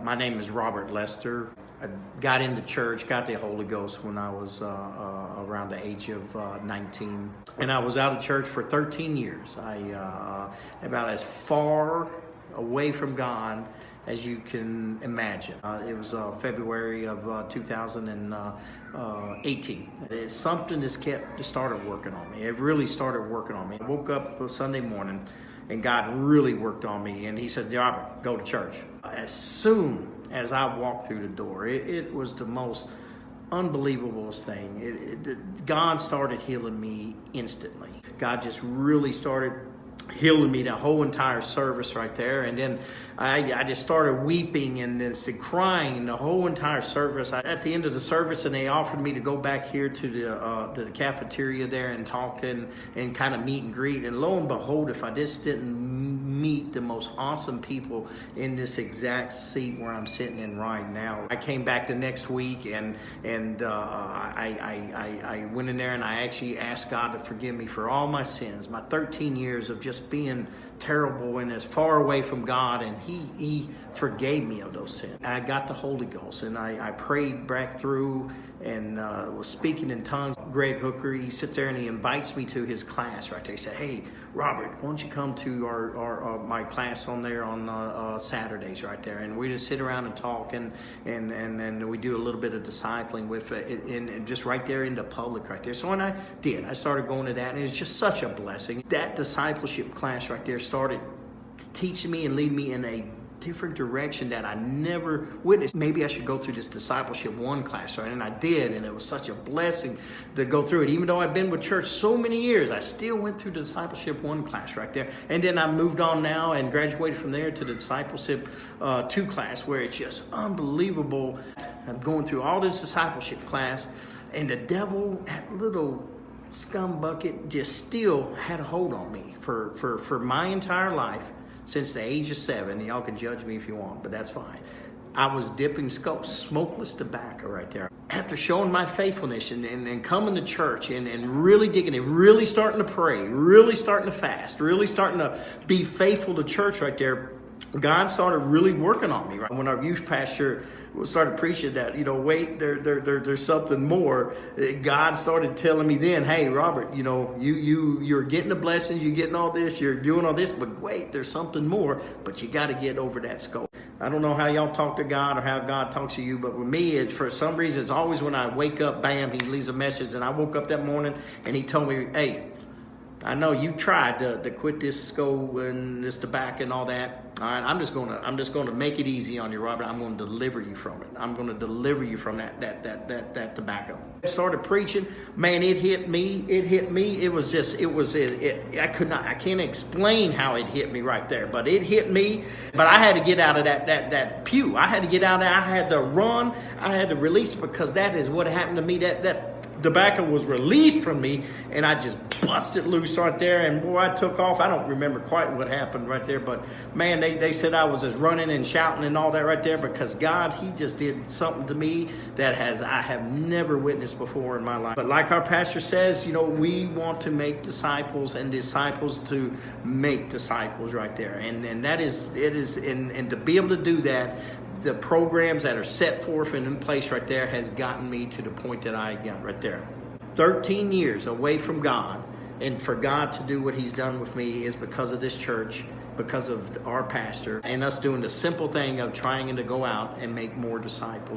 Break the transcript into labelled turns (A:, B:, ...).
A: My name is Robert Lester. I got into church, got the Holy Ghost when I was around the age of 19. And I was out of church for 13 years. About as far away from God as you can imagine. It was February of 2018. Something just started working on me. It really started working on me. I woke up Sunday morning and God really worked on me. And he said, Robert, go to church. As soon as I walked through the door, it was the most unbelievable thing. God started healing me instantly. God just really started healing me the whole entire service right there. And then I just started weeping and then crying the whole entire service. At the end of the service, and they offered me to go back here to the cafeteria there and talk and kind of meet and greet. And lo and behold, if I just didn't meet the most awesome people in this exact seat where I'm sitting in right now. I came back the next week and I went in there and I actually asked God to forgive me for all my sins, my 13 years of just being terrible and as far away from God, and he forgave me of those sins. I got the Holy Ghost and I prayed back through and was speaking in tongues. Greg Hooker, he sits there and he invites me to his class right there. He said, hey, Robert, why don't you come to my class on there on Saturdays right there, and we just sit around and talk and we do a little bit of discipling with it and just right there in the public right there. So when I started going to that, and it was just such a blessing. That discipleship class right there started teaching me and leading me in a different direction that I never witnessed. Maybe I should go through this Discipleship 1 class, right? And I did, and it was such a blessing to go through it. Even though I've been with church so many years, I still went through the Discipleship 1 class right there. And then I moved on now and graduated from there to the Discipleship 2 class, where it's just unbelievable. I'm going through all this discipleship class, and the devil, that little scum bucket, just still had a hold on me for my entire life. Since the age of 7, y'all can judge me if you want, but that's fine. I was dipping smokeless tobacco right there. After showing my faithfulness and coming to church and really digging it, really starting to pray, really starting to fast, really starting to be faithful to church right there, God started really working on me. Right? When our youth pastor started preaching that, wait, there's something more. God started telling me then, hey, Robert, you're getting the blessings, you're getting all this, you're doing all this, but wait, there's something more, but you got to get over that scope. I don't know how y'all talk to God or how God talks to you, but with me, for some reason, it's always when I wake up, bam, he leaves a message. And I woke up that morning and he told me, hey, I know you tried to quit this scope and this tobacco and all that. All right, I'm just gonna make it easy on you, Robert. I'm going to deliver you from it. I'm going to deliver you from that tobacco. I started preaching, man. It hit me. It was I can't explain how it hit me right there, but it hit me. But I had to get out of that pew. I had to get out of there. I had to run. I had to release it, because that is what happened to me. That tobacco was released from me, and I just busted loose right there, and boy, I took off. I don't remember quite what happened right there, but man, they said I was just running and shouting and all that right there, because God, he just did something to me that I have never witnessed before in my life. But like our pastor says, we want to make disciples and disciples to make disciples right there, and that is and to be able to do that, the programs that are set forth and in place right there has gotten me to the point that I got right there. 13 years away from God, and for God to do what he's done with me is because of this church, because of our pastor, and us doing the simple thing of trying to go out and make more disciples.